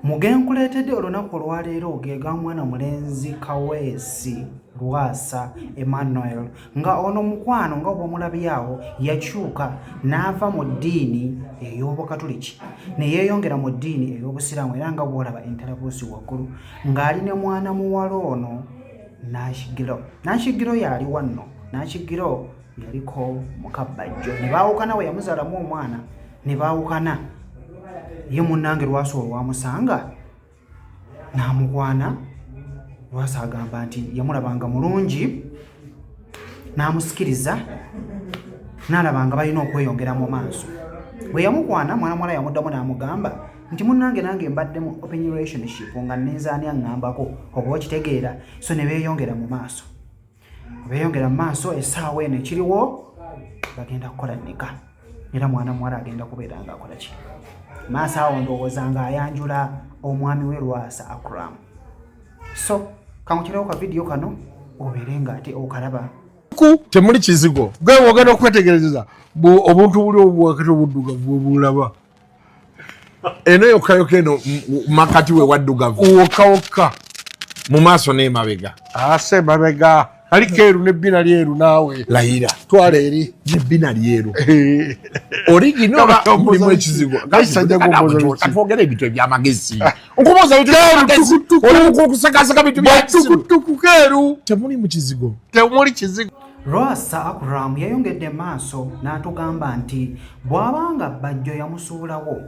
Mugenkuleetedde olunaku olwaleero ge ga mwana mulenzi Kaweesi Lwasa Emmanuel nga ono mukwano nga bw'omulabyawo yakyuka n'ava mu ddiini ey'Obukatuliki ne yeeyongera mu ddiini ey'Obusiraamu era nga bw'olaba entalabuusi waggulu ng'ali ne mwana muwala ono Nash Glow. Nash Glow yali wanno. Nash Glow yaliko mukabbajjo ne baawukana we yamuzaalamu omwana ne baawukana. Ye munnange Lwasa olwamusanga n'amukwana. Lwasa agamba nti yamulabanga mulungi n'amusikiriza n'alabanga balina okweyongera mu maaso. Bwe yamukwana mwana muwala yamuddamu n'amugamba nti munnange nange mbadde mu open relationship nga nneezaani aŋŋambako oba okitegeera, so ne beeyongera mu maaso. Beeyongera mu maaso essaawa eno ekiriwo bagenda kukola nnika era mwana muwala agenda kubeera ng'akola ki maaso awo ndowooza ng'ayanjula omwami we Lwasa Acram. So kamukirewo ka vidiyo kano obeere ng'ate okalaba. Temuli kizigo gwe wogenda okwetegereza obuntu buli obwakati obuddugavu bulaba eno yokayoka eno makati we waddugavu wokawokka mu maaso n'emabega ase mabega aliko eru n'ebbina lyeru naawe layira twala eri n'ebbina lyeru origino mulimu ekizigo atwogera ebintu ebyamagezi nkubuuza okusekaseka bintu byatukutuku keeru temuli mu kizigo temuli kizigo. Lwasa Acram yayongedde maaso n'atugamba nti bw'abanga bajjo yamusuulawo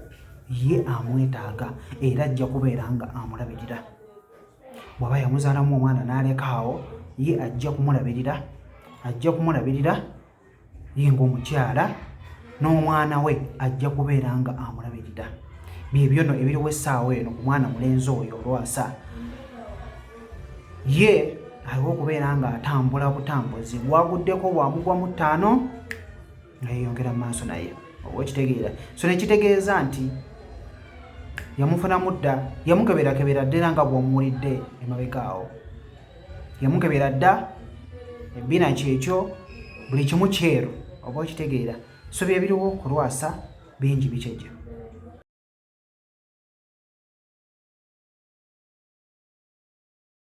ye amwetaaga era ajja kubeera nga amulabirira. Bw'aba yamuzaalamu omwana n'alekaawo ye ajja kumulabirira ye ng'omukyala n'omwana we ajja kubeera nga amulabirira. Byebyo nno ebiriwo essaawa eno ku mwana mulenzi oyo Lwasa. Ye aliwo okubeera ng'atambula butambuzi bwaguddeko bwamugwa mu ttaano nga yeeyongera mu maaso naye oba okitegeera. So nekitegeeza nti yamufunamu dda, yamukeberakebera dda era nga bw'omuwulidde emabega awo. Yamukebera dda, ebbina kyekyo, buli kimu kyeru oba okitegeera. So byebiriwo ku Lwasa bingi bikyejja.